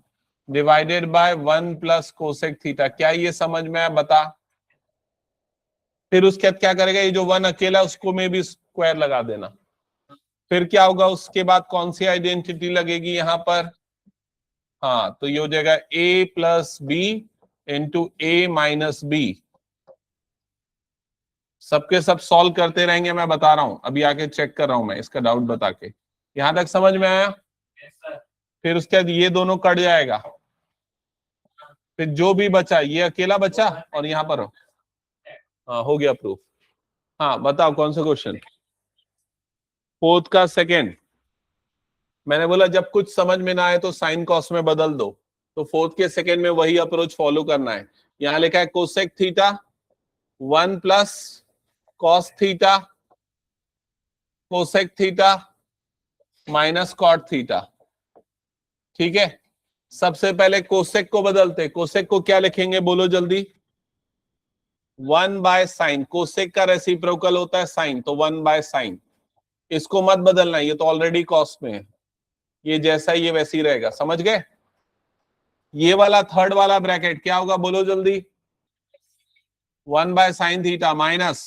divided by one plus cosec theta. क्या ये समझ में आया बता? फिर उसके बाद क्या करेगा, ये जो वन अकेला उसको में भी स्क्वायर लगा देना। फिर क्या होगा उसके बाद, कौन सी आइडेंटिटी लगेगी यहां पर? हाँ, तो ये हो जाएगा a plus B into A minus B. सबके सब सॉल्व करते रहेंगे, मैं बता रहा हूं, अभी आके चेक कर रहा हूं मैं इसका डाउट बता के। यहां तक समझ में आया? फिर उसके बाद ये दोनों कट जाएगा, फिर जो भी बचा ये अकेला बचा और यहाँ पर हाँ हो गया प्रूफ। हाँ बताओ कौन सा क्वेश्चन? फोर्थ का सेकेंड। मैंने बोला जब कुछ समझ में ना आए तो साइन कॉस में बदल दो, तो फोर्थ के सेकेंड में वही अप्रोच फॉलो करना है। यहां लिखा है cosec theta one plus cos theta cosec theta minus cot theta. ठीक है, सबसे पहले कोसेक को बदलते, कोसेक को क्या लिखेंगे बोलो जल्दी? वन बाय साइन, कोसेक का रेसिप्रोकल होता है साइन, तो वन बाय साइन। इसको मत बदलना, ये तो ऑलरेडी कॉस में है, ये जैसा ही ये वैसे ही रहेगा, समझ गए? ये वाला थर्ड वाला ब्रैकेट क्या होगा बोलो जल्दी? One by sine theta minus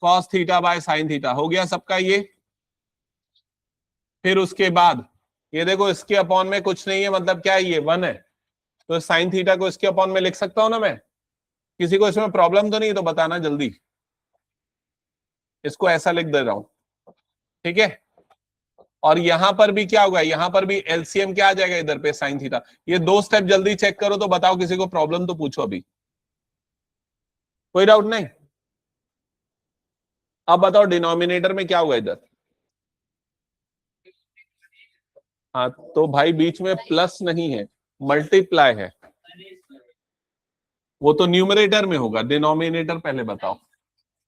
cos theta by sine theta. हो गया सबका ये। फिर उसके बाद ये देखो, इसके अपॉन में कुछ नहीं है, मतलब क्या है, ये वन है, तो साइन थीटा को इसके अपॉन में लिख सकता हूं ना मैं? किसी को इसमें प्रॉब्लम तो नहीं, तो बताना जल्दी। इसको ऐसा लिख दे रहा हूं, ठीक है। और यहां पर भी क्या होगा, यहां पर भी एलसीएम क्या आ जाएगा इधर पे, साइन थीटा। ये दो स्टेप जल्दी चेक करो तो बताओ, किसी को प्रॉब्लम तो पूछो अभी, कोई डाउट नहीं? अब बताओ डिनोमिनेटर में क्या होगा इधर? हाँ तो भाई बीच में प्लस नहीं है, मल्टीप्लाई है। वो तो न्यूमरेटर में होगा, डिनोमिनेटर पहले बताओ।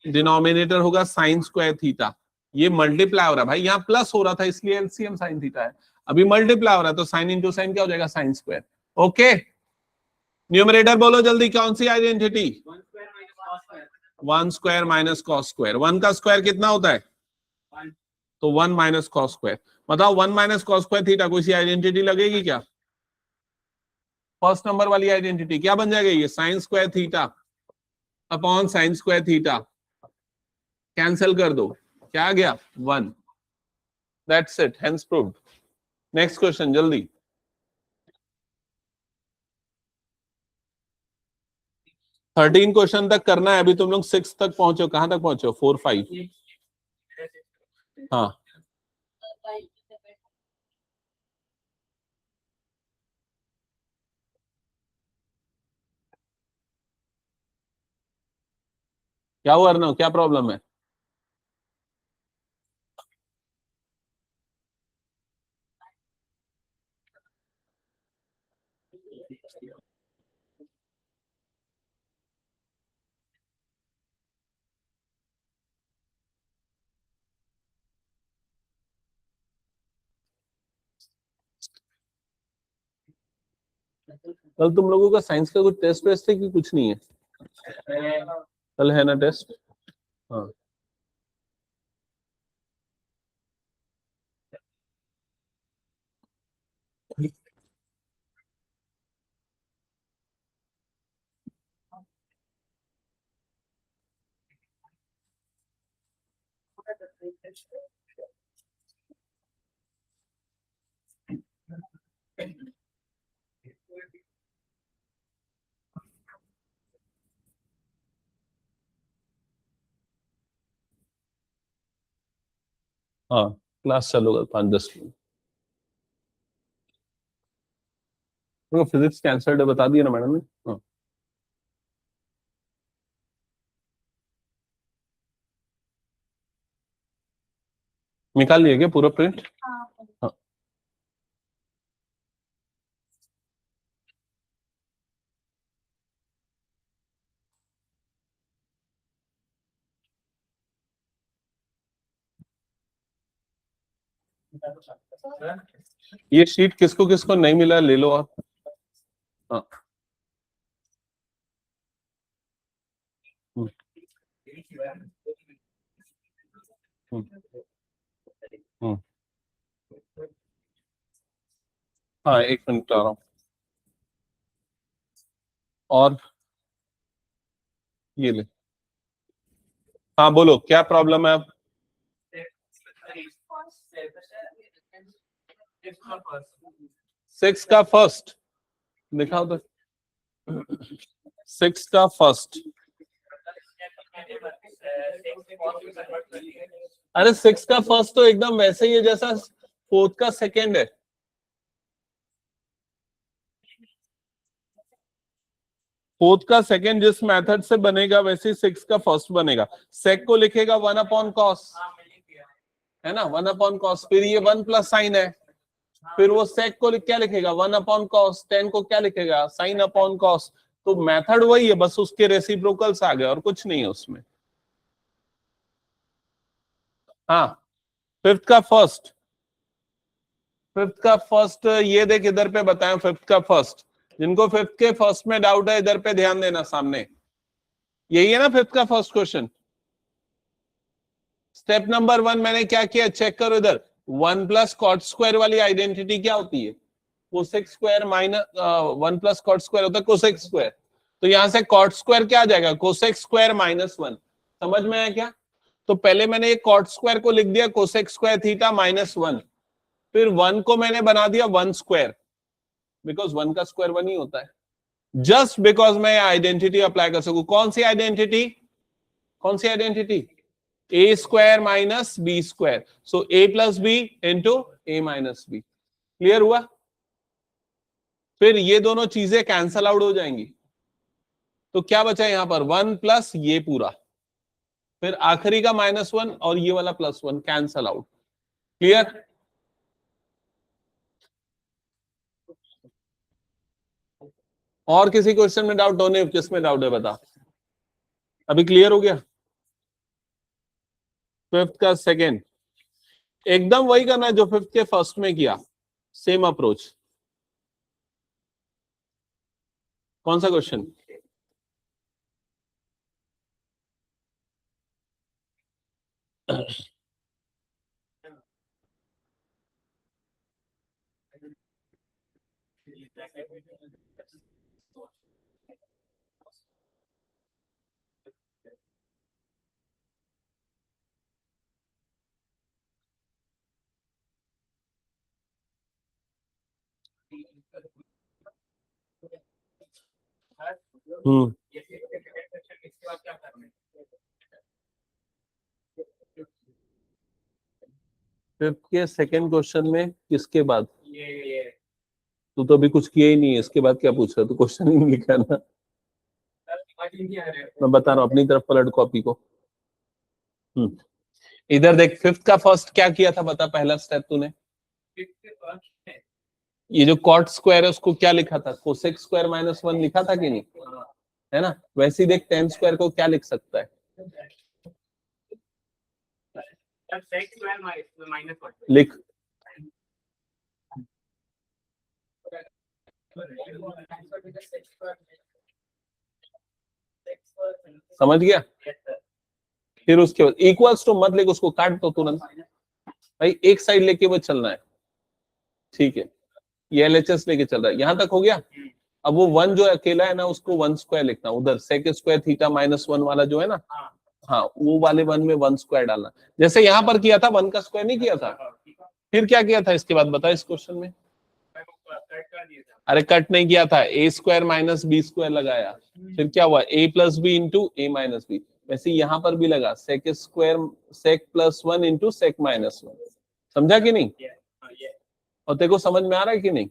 डिनोमिनेटर होगा साइन स्क्वायर थीटा, ये मल्टीप्लाई हो रहा है भाई, यहाँ प्लस हो रहा था इसलिए एलसीएम साइन थीटा है, अभी मल्टीप्लाई हो रहा है तो साइन इंटू साइन क्या हो जाएगा, साइन स्क्वायर। ओके, न्यूमरेटर बोलो जल्दी, कौन सी identity? One square minus cos square. One का स्क्वायर कितना होता है? तो वन माइनस कॉस स्क्वायर। बताओ one minus cos square theta कोई सी आइडेंटिटी लगेगी क्या? फर्स्ट नंबर वाली आइडेंटिटी क्या बन जाएगा, ये sign square theta upon sine square theta, cancel कर दो, क्या आ गया, one. That's it, hence proved. Next question जल्दी। 13 क्वेश्चन तक करना है, अभी तुम लोग 6 तक पहुंचो, कहां तक पहुंचो, 4 5? हाँ क्या हुआ अर्नव, क्या प्रॉब्लम है? कल तुम लोगों का साइंस का कुछ टेस्ट वेस्ट है कि कुछ नहीं है? कल है ना टेस्ट? हाँ हाँ, क्लास चलोगा 5-10 मिनट। तो फिजिक्स कैंसल्ड है बता दिया ना मैडम ने? हाँ, निकाल लिया क्या पूरा प्रिंट? हाँ, ये शीट किसको किसको नहीं मिला ले लो आप। हाँ, हम्म, हम्म, हम्म। हाँ, 1 मिनट आ रहा हूँ। और ये ले। हाँ बोलो क्या प्रॉब्लम है अब? 6 का फर्स्ट दिखाओ तो। 6 का फर्स्ट। अरे 6 का फर्स्ट तो एकदम वैसे ही है जैसा 4th का सेकेंड है। 4th का सेकेंड जिस मेथड से बनेगा वैसे 6 का फर्स्ट बनेगा। सेक को लिखेगा 1/cos, है ना, 1/cos। फिर ये 1 प्लस साइन है। फिर वो सेक को क्या लिखेगा 1/cos। टेन को क्या लिखेगा sin/cos। तो मेथड वही है, बस उसके रेसिप्रोकल्स आ गए और कुछ नहीं है उसमें। हाँ, 5th का फर्स्ट। 5th का फर्स्ट ये देख इधर पे बताएं। 5th का फर्स्ट, जिनको 5th के फर्स्ट में डाउट है इधर पे ध्यान देना सामने। यही है ना 5th का फर्स्ट क्वेश्चन। स्टेप नंबर 1 मैंने क्या किया चेक करो इधर। 1 प्लस कॉट स्क्वायर वाली आइडेंटिटी क्या होती है? Cosec square minus 1 plus cot square होता है कोसेक स्क्वायर। तो यहां से कॉट स्क्वायर क्या आ जाएगा कोसेक स्क्वायर -1। समझ में आया क्या? तो पहले मैंने एक कॉट स्क्वायर को लिख दिया कोसेक स्क्वायर थीटा -1। फिर 1 को मैंने बना दिया 1 स्क्वायर, बिकॉज 1 का स्क्वायर 1 ही होता है। जस्ट बिकॉज मैं आइडेंटिटी अप्लाई कर सकूं। कौन सी आइडेंटिटी? कौन सी identity? A square minus B square. So A plus B into A minus B. Clear हुआ? फिर ये दोनों चीजें कैंसल आउट हो जाएंगी। तो क्या बचा यहां पर 1 प्लस ये पूरा, फिर आखिरी का -1 और ये वाला +1 कैंसल आउट। क्लियर? और किसी क्वेश्चन में डाउट होने? किसमें डाउट है बता। अभी क्लियर हो गया? 5th का सेकेंड एकदम वही करना है जो 5th के फर्स्ट में किया। Same approach. कौन सा क्वेश्चन? हम्म 5th के सेकेंड क्वेश्चन में किसके बाद? तू तो अभी कुछ किया ही नहीं है, इसके बाद क्या पूछ रहा है? तू क्वेश्चन ही नहीं लिखा है ना। मैं बता रहा हूँ, अपनी तरफ पलट कॉपी को। हम्म इधर देख 5th का फर्स्ट क्या किया था बता, पहला स्टेप तूने। ये जो कॉट स्क्वायर है उसको क्या लिखा था कोसेक स्क्वायर -1 लिखा था कि नहीं? है ना? वैसे ही देख टेन स्क्वायर को क्या लिख सकता है? लिख समझ गया? फिर उसके बाद इक्वल्स टू मत लेके उसको काट दो तुरंत भाई, एक साइड लेके वो चलना है, ठीक है? ये एलएचएस लेके चल रहा है, यहां तक हो गया। अब वो वन जो अकेला है ना, उसको वन स्क्वायर लिखना, उधर sec square theta minus one वाला जो है ना, हाँ वो वाले वन में वन स्क्वायर डालना, जैसे यहां पर किया था, वन का स्क्वायर नहीं किया था। फिर क्या किया था इसके बाद बता इस क्वेश्चन में? अरे कट नहीं किया था, A square minus B square लगाया, फिर क्या हुआ, A plus B into A minus B. वैसे यहां पर भी लगा sec square sec plus one into sec minus one. समझा कि नहीं? और तेरे को समझ में आ रहा है कि नहीं?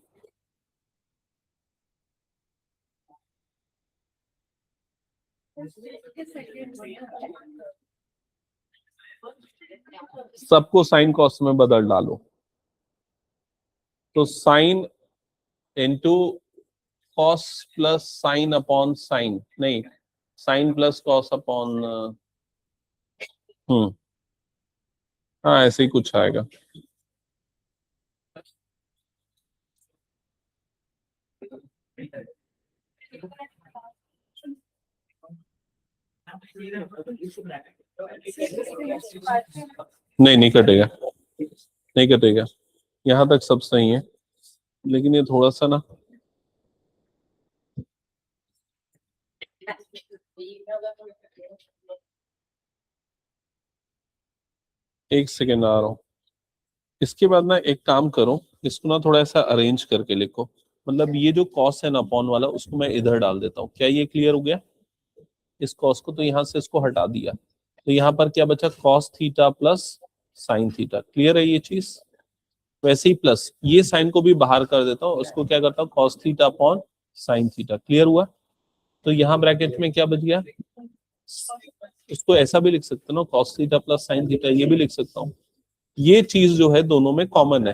सबको साइन कॉस में बदल डालो, तो sine into cos plus sine upon sine, नहीं साइन प्लस कॉस अपॉन, हाँ ऐसे ही कुछ आएगा। नहीं नहीं कटेगा, नहीं कटेगा, यहां तक सब सही है, लेकिन ये थोड़ा सा ना, एक सेकेंड आ रहा हूं। इसके बाद ना एक काम करो, इसको ना थोड़ा ऐसा अरेंज करके लिखो, मतलब ये जो कॉस है ना अपॉन वाला, उसको मैं इधर डाल देता हूँ। क्या ये क्लियर हो गया? इस कॉस को तो यहां से इसको हटा दिया, तो यहाँ पर क्या बचा, cos theta plus sine theta. Clear है ये चीज? वैसे ही प्लस ये साइन को भी बाहर कर देता हूँ, उसको क्या करता हूँ, cos theta upon sine theta. Clear हुआ? तो यहाँ ब्रैकेट में क्या बच गया, इसको ऐसा भी लिख सकते हो ना, cos theta plus sine theta, ये भी लिख सकता हूँ। ये चीज जो है दोनों में कॉमन है,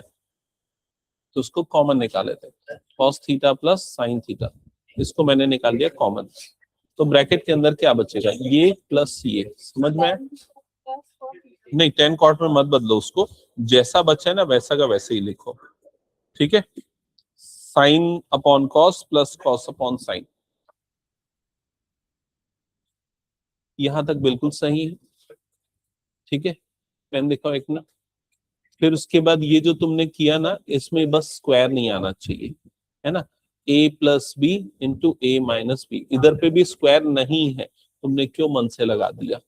तो उसको कॉमन निकाल लेते हैं, cos theta plus sine theta, इसको मैंने निकाल दिया कॉमन। तो ब्रैकेट के अंदर क्या बचेगा, ये प्लस ये। समझ में आया? नहीं 10 कॉट में मत बदलो उसको, जैसा बचा है ना वैसा का वैसे ही लिखो, ठीक है? Sine upon cos plus cos upon sine, यहां तक बिल्कुल सही है, ठीक है? पेन दिखाओ एक मिनट। फिर उसके बाद ये जो तुमने किया ना, इसमें बस स्क्वायर नहीं आना चाहिए, है ना? a plus B into A minus B, इधर पे भी स्क्वायर नहीं है, तुमने क्यों मन से लगा दिया?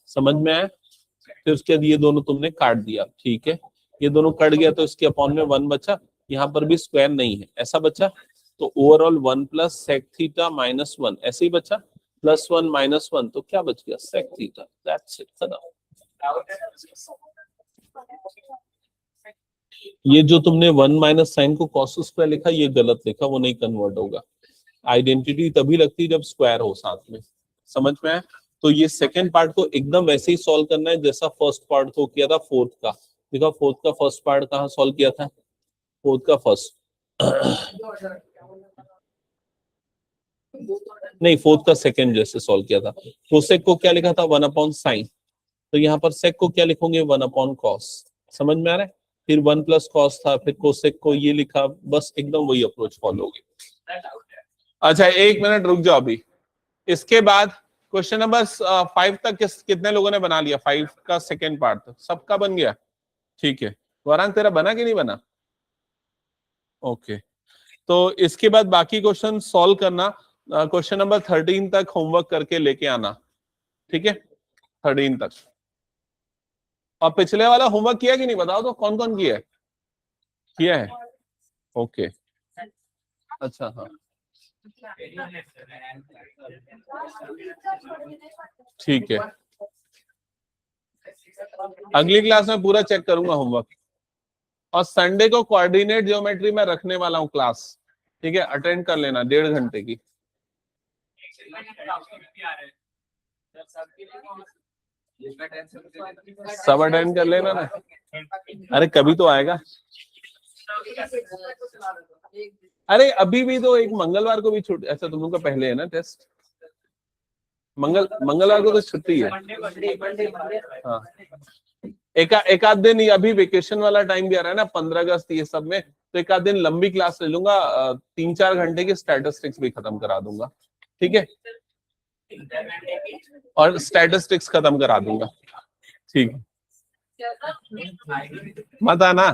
समझ में आया? फिर उसके बाद ये दोनों तुमने काट दिया, ठीक है? ये दोनों कट गया तो इसके अपॉन में वन बचा, यहाँ पर भी स्क्वायर नहीं है, ऐसा बचा, तो overall one plus sec theta minus one, ऐसे ही बचा, प्लस वन माइनस वन, तो क्या बच गया, सेक थीटा। दैट्स इट, खत्म। ये जो तुमने वन माइनस साइन को कॉस स्क्वायर लिखा, ये गलत लिखा, वो नहीं कन्वर्ट होगा। आइडेंटिटी तभी लगती है जब स्क्वायर हो साथ में। समझ में आया? तो ये सेकंड पार्ट को एकदम वैसे ही सॉल्व करना है जैसा फर्स्ट पार्ट को किया था फोर्थ का। देखो फोर्थ का फर्स्ट पार्ट कहाँ सॉल्व किया था, फोर्थ का फर्स्ट नहीं, फोर्थ का सेकंड जैसे सॉल्व किया था। कोसेक को क्या लिखा था, वन अपॉन साइन, तो यहाँ पर सेक को क्या लिखोगे, वन अपॉन कॉस। समझ में आ रहा है? फिर वन प्लस कॉस था, फिर कोसेक को ये लिखा, बस एकदम वही अप्रोच फॉलो होगी। अच्छा एक मिनट रुक जाओ अभी, इसके बाद क्वेश्चन नंबर 5 तक कितने लोगों ने बना लिया? 5 का सेकेंड पार्ट सबका बन गया, ठीक है? वरान तेरा बना कि नहीं बना? ओके, तो इसके बाद बाकी क्वेश्चन सॉल्व करना, क्वेश्चन नंबर 13 तक होमवर्क करके लेके आना, ठीक है? 13 तक। और पिछले वाला होमवर्क किया कि नहीं, बताओ तो, कौन कौन किया है? किया है, ओके। अच्छा हाँ ठीक है, अगली क्लास में पूरा चेक करूंगा होमवर्क। और संडे को कोऑर्डिनेट ज्योमेट्री में रखने वाला हूँ क्लास, ठीक है? अटेंड कर लेना, 1.5 घंटे की। सब अटेंड कर लेना ना, अरे कभी तो आएगा। अरे अभी भी तो एक मंगलवार को भी छुट्टी, अच्छा तुम लोग का पहले है ना टेस्ट, मंगलवार को तो छुट्टी है। हाँ एक आध दिन, अभी वेकेशन वाला टाइम भी आ रहा है ना, 15 अगस्त ये सब में, तो एक आध दिन लंबी क्लास ले लूंगा, 3-4 घंटे की स्टैटिस्टिक्स भी खत्म करा दूंगा, ठीक है, और स्टैटिस्टिक्स खत्म करा दूंगा, ठीक है, मत आना।